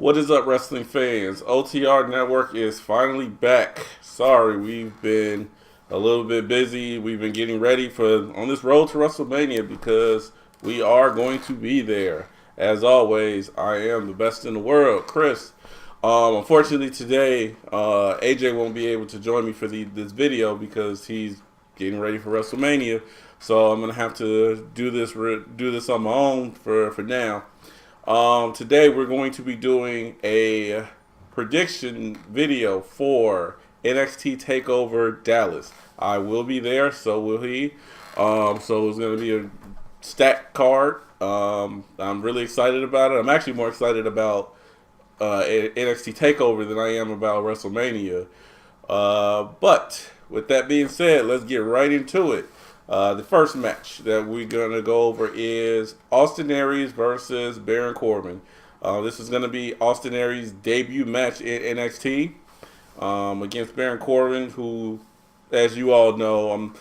What is up, wrestling fans? OTR Network is finally back. Sorry, we've been a little bit busy. We've been getting ready for on this road to Wrestlemania because we are going to be there. As always, I am the best in the world, Chris. Unfortunately, today AJ won't be able to join me for this video because he's getting ready for WrestleMania. So I'm gonna have to do this on my own for now. Today we're going to be doing a prediction video for NXT Takeover Dallas. I will be there, so will he. So it's going to be a stacked card. I'm really excited about it. I'm actually more excited about NXT Takeover than I am about WrestleMania. But with that being said, let's get right into it. The first match that we're going to go over is Austin Aries versus Baron Corbin. This is going to be Austin Aries' debut match in NXT against Baron Corbin, who, as you all know,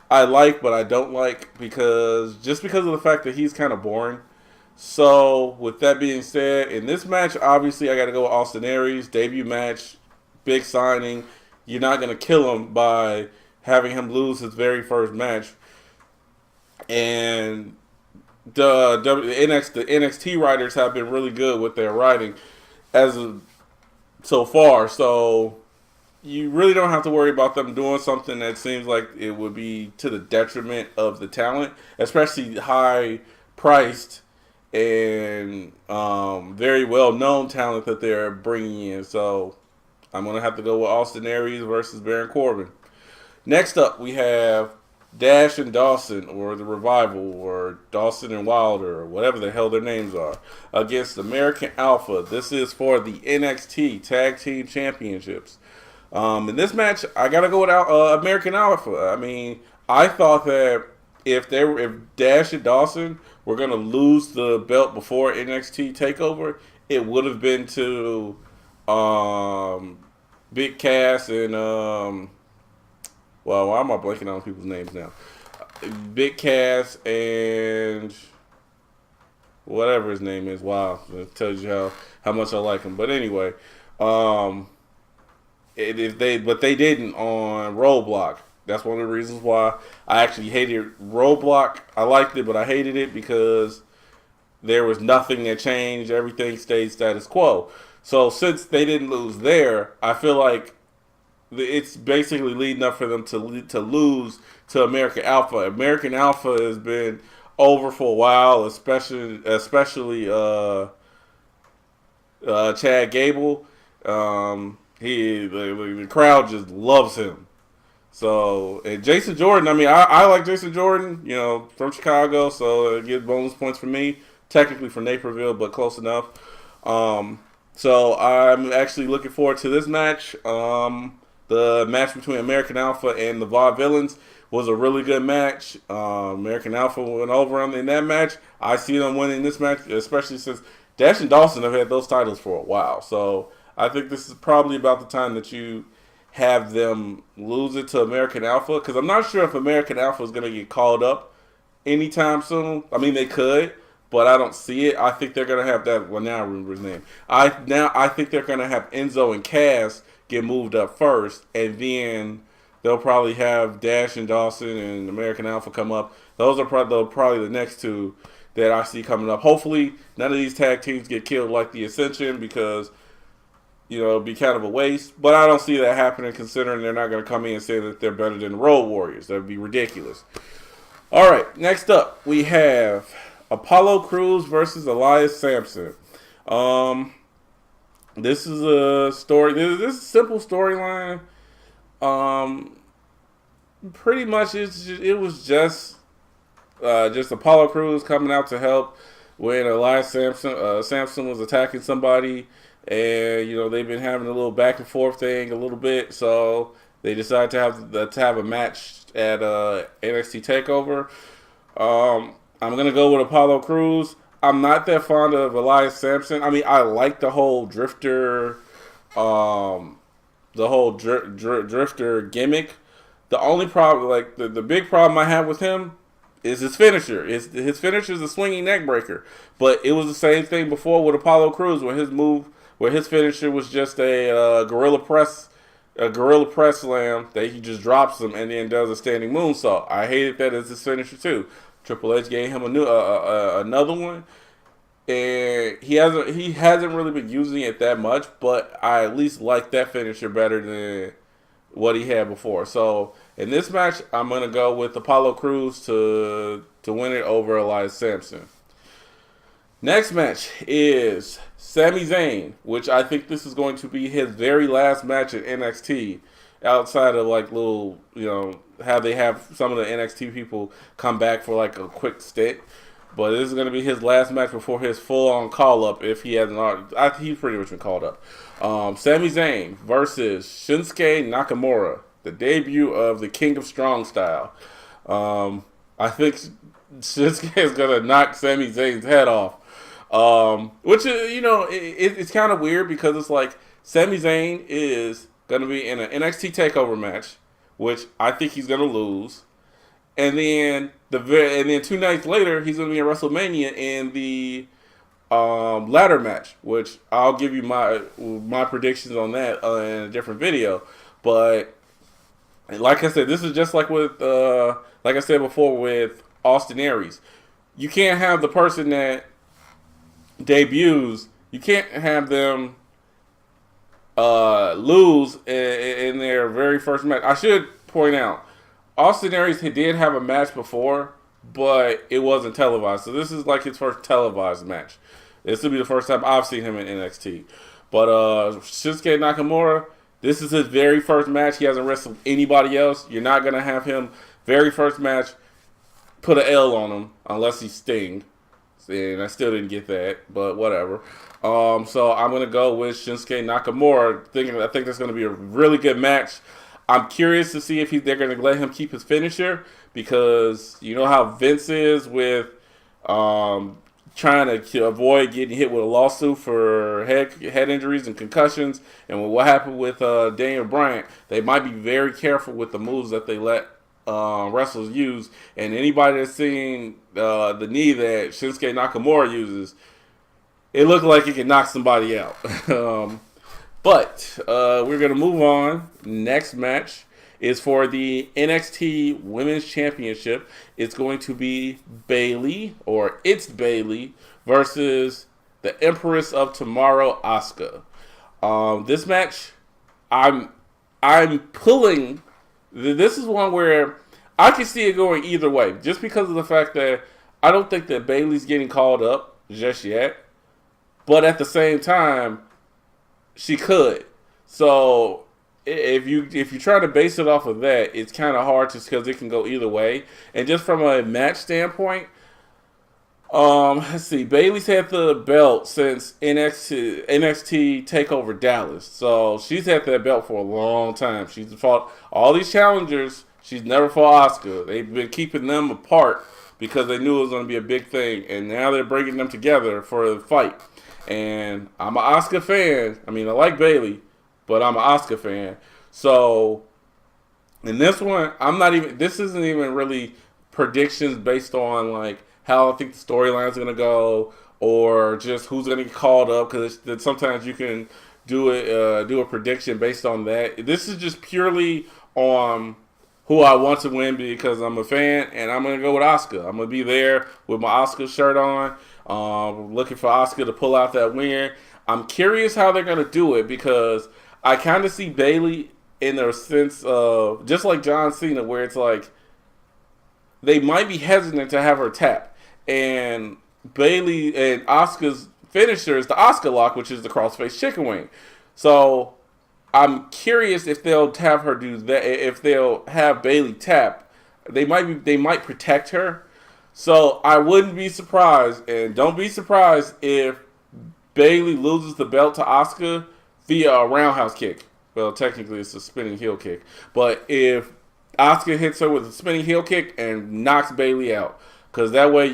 I like but I don't like because of the fact that he's kind of boring. So with that being said, in this match, obviously I got to go with Austin Aries, debut match, big signing. You're not going to kill him by having him lose his very first match. And the NXT writers have been really good with their writing so far. So you really don't have to worry about them doing something that seems like it would be to the detriment of the talent, especially high priced and very well known talent that they're bringing in. So I'm gonna have to go with Austin Aries versus Baron Corbin. Next up, we have Dash and Dawson, or the Revival, or Dawson and Wilder, or whatever the hell their names are, against American Alpha. This is for the NXT Tag Team Championships. In this match, I gotta go with American Alpha. I mean, I thought that if Dash and Dawson were gonna lose the belt before NXT Takeover, it would have been to Big Cass and well, why am I blanking on people's names now? Big Cass and whatever his name is. Wow, it tells you how much I like him. But anyway, they didn't on Roadblock. That's one of the reasons why I actually hated Roadblock. I liked it, but I hated it because there was nothing that changed. Everything stayed status quo. So since they didn't lose there, I feel like it's basically leading up for them to lose to American Alpha. American Alpha has been over for a while, especially Chad Gable. The crowd just loves him. So, and Jason Jordan, I mean, I like Jason Jordan, you know, from Chicago, so it gives bonus points for me. Technically from Naperville, but close enough. So I'm actually looking forward to this match. The match between American Alpha and the Vaudevillains was a really good match. American Alpha went over them in that match. I see them winning this match, especially since Dash and Dawson have had those titles for a while. So I think this is probably about the time that you have them lose it to American Alpha, because I'm not sure if American Alpha is going to get called up anytime soon. I mean, they could, but I don't see it. I think they're going to have that. Well, now I remember his name. I think they're going to have Enzo and Cass get moved up first, and then they'll probably have Dash and Dawson and American Alpha come up. Those are probably the next two that I see coming up. Hopefully, none of these tag teams get killed like the Ascension, because, you know, it'd be kind of a waste. But I don't see that happening, considering they're not going to come in and say that they're better than the Road Warriors. That would be ridiculous. All right, next up, we have Apollo Crews versus Elias Sampson. This is a story. This is a simple storyline. Pretty much, it was just Apollo Crews coming out to help when Elias Sampson was attacking somebody, and you know they've been having a little back and forth thing a little bit. So they decided to have a match at NXT Takeover. I'm gonna go with Apollo Crews. I'm not that fond of Elias Sampson. I mean, I like the whole drifter, drifter gimmick. The only problem, like the big problem I have with him, is his finisher. His finisher is a swinging neck breaker. But it was the same thing before with Apollo Crews, when his move where his finisher was just a gorilla press slam that he just drops him and then does a standing moonsault. I hated that as his finisher too. Triple H gave him another one, and he hasn't really been using it that much. But I at least like that finisher better than what he had before. So in this match, I'm gonna go with Apollo Crews to win it over Elias Sampson. Next match is Sami Zayn, which I think this is going to be his very last match at NXT, outside of like little, how they have some of the NXT people come back for like a quick stint. But this is going to be his last match before his full-on call-up, if he hasn't already. He's pretty much been called up. Sami Zayn versus Shinsuke Nakamura, the debut of the King of Strong Style. I think Shinsuke is going to knock Sami Zayn's head off. Which is, it's kind of weird because it's like Sami Zayn is going to be in an NXT Takeover match, which I think he's going to lose. And then 2 nights later, he's going to be in WrestleMania in the ladder match, which I'll give you my predictions on that in a different video. But like I said, this is just like with like I said before with Austin Aries. You can't have the person that debuts, you can't have them lose in their very first match. I should point out, Austin Aries did have a match before, but it wasn't televised. So this is like his first televised match. This will be the first time I've seen him in NXT. But Shinsuke Nakamura, this is his very first match. He hasn't wrestled anybody else. You're not going to have him very first match put an L on him unless he's Sting. And I still didn't get that, but whatever. So I'm going to go with Shinsuke Nakamura, I think that's going to be a really good match. I'm curious to see if they're going to let him keep his finisher, because you know how Vince is with trying to avoid getting hit with a lawsuit for head injuries and concussions. And with what happened with Daniel Bryan, they might be very careful with the moves that they let wrestlers use. And anybody that's seen the knee that Shinsuke Nakamura uses, it looked like it could knock somebody out. But we're going to move on. Next match is for the NXT Women's Championship. It's going to be Bayley versus the Empress of Tomorrow, Asuka. This match, I'm pulling. This is one where I can see it going either way, just because of the fact that I don't think that Bayley's getting called up just yet. But at the same time, she could. So if you try to base it off of that, it's kind of hard just because it can go either way. And just from a match standpoint, let's see. Bayley's had the belt since NXT Takeover Dallas. So she's had that belt for a long time. She's fought all these challengers. She's never fought Asuka. They've been keeping them apart because they knew it was going to be a big thing. And now they're bringing them together for a fight. And I'm an Asuka fan. I mean, I like Bayley, but I'm an Asuka fan. So in this one, this isn't even really predictions based on like how I think the storyline's going to go, or just who's going to get called up, because sometimes you can do a prediction based on that. This is just purely on who I want to win because I'm a fan, and I'm going to go with Asuka. I'm going to be there with my Asuka shirt on, looking for Asuka to pull out that win. I'm curious how they're going to do it, because I kind of see Bayley in the sense of, just like John Cena, where it's like they might be hesitant to have her tap. And Bayley and Asuka's finisher is the Asuka lock, which is the crossface chicken wing. So I'm curious if they'll have her do that. If they'll have Bayley tap, they might protect her. So I wouldn't be surprised, and don't be surprised if Bayley loses the belt to Asuka via a roundhouse kick. Well, technically it's a spinning heel kick, but if Asuka hits her with a spinning heel kick and knocks Bayley out. Because that way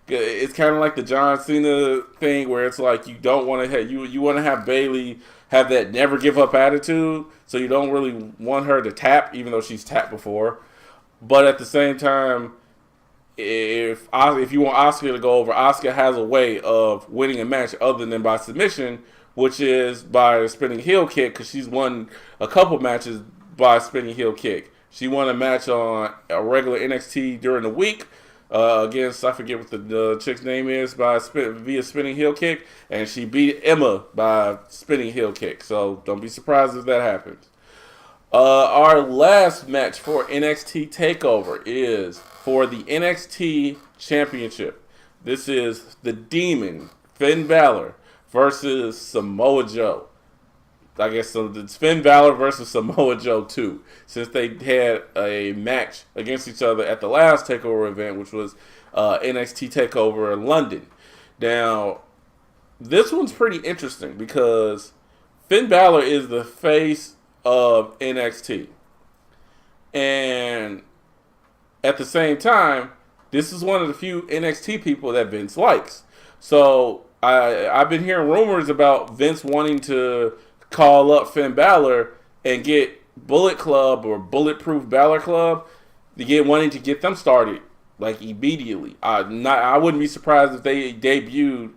it's kind of like the John Cena thing where it's like you don't want to have, you want to have Bayley have that never give up attitude. So you don't really want her to tap, even though she's tapped before. But at the same time, if you want Asuka to go over, Asuka has a way of winning a match other than by submission, which is by a spinning heel kick, because she's won a couple matches by a spinning heel kick. She won a match on a regular NXT during the week against, I forget what the chick's name is, via spinning heel kick, and she beat Emma by spinning heel kick. So don't be surprised if that happens. Our last match for NXT Takeover is for the NXT Championship. This is the Demon, Finn Balor, versus Samoa Joe. I guess so it's Finn Balor versus Samoa Joe 2, since they had a match against each other at the last TakeOver event, which was NXT TakeOver in London. Now, this one's pretty interesting because Finn Balor is the face of NXT. And at the same time, this is one of the few NXT people that Vince likes. So I've been hearing rumors about Vince wanting to call up Finn Balor and get Bullet Club or Bulletproof Balor Club wanting to get them started like immediately. I wouldn't be surprised if they debuted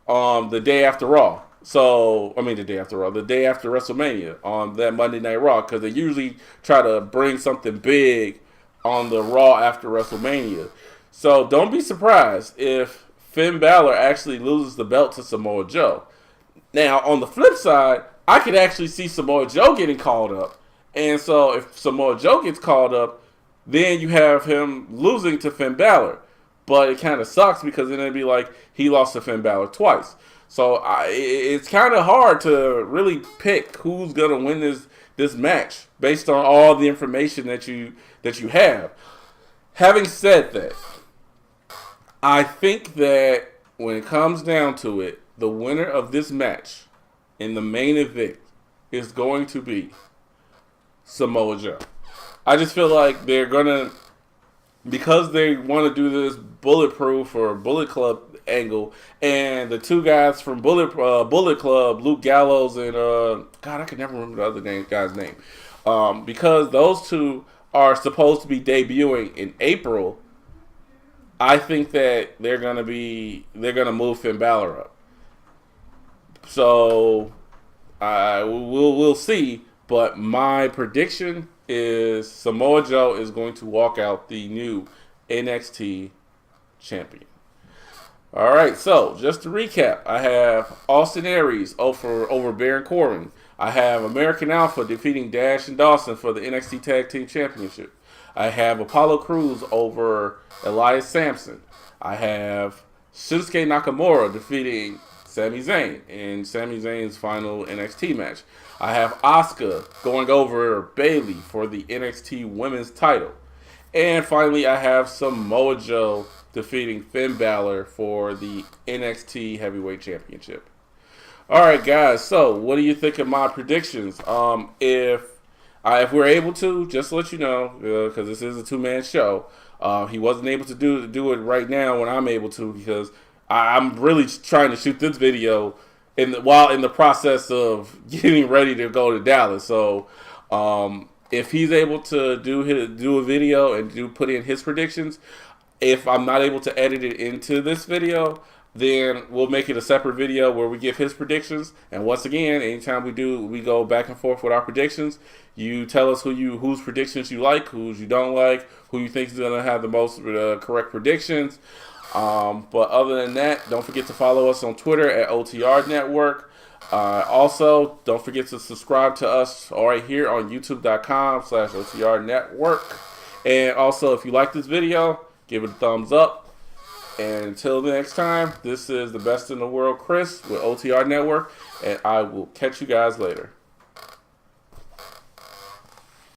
the day after Raw. The day after Raw, the day after WrestleMania on that Monday Night Raw, because they usually try to bring something big on the Raw after WrestleMania. So don't be surprised if Finn Balor actually loses the belt to Samoa Joe. Now, on the flip side, I could actually see Samoa Joe getting called up. And so if Samoa Joe gets called up, then you have him losing to Finn Balor. But it kind of sucks because then it'd be like he lost to Finn Balor twice. So it's kind of hard to really pick who's going to win this match based on all the information that you have. Having said that, I think that when it comes down to it, the winner of this match in the main event is going to be Samoa Joe. I just feel like they're going to, because they want to do this Bulletproof or Bullet Club angle, and the two guys from Bullet Club, Luke Gallows and, I can never remember the other guy's name. Because those two are supposed to be debuting in April, I think that they're gonna move Finn Balor up. So we'll see. But my prediction is Samoa Joe is going to walk out the new NXT champion. All right, so just to recap, I have Austin Aries over Baron Corbin. I have American Alpha defeating Dash and Dawson for the NXT Tag Team Championship. I have Apollo Crews over Elias Sampson. I have Shinsuke Nakamura defeating Sami Zayn in Sami Zayn's final NXT match. I have Asuka going over Bayley for the NXT Women's title. And finally, I have Samoa Joe defeating Finn Balor for the NXT Heavyweight Championship. All right, guys. So, what do you think of my predictions? If we're able to, just to let you know, because this is a two-man show, he wasn't able to do it right now when I'm able to, because I'm really trying to shoot this video while in the process of getting ready to go to Dallas. So, if he's able to do a video and put in his predictions, if I'm not able to edit it into this video, then we'll make it a separate video where we give his predictions. And once again, anytime we go back and forth with our predictions, you tell us whose predictions you like, whose you don't like, who you think is going to have the most correct predictions. But other than that, don't forget to follow us on Twitter at OTR Network. Also, don't forget to subscribe to us right here on youtube.com/OTR Network. And also, if you like this video, give it a thumbs up. And until the next time, this is the Best in the World, Chris, with OTR Network, and I will catch you guys later.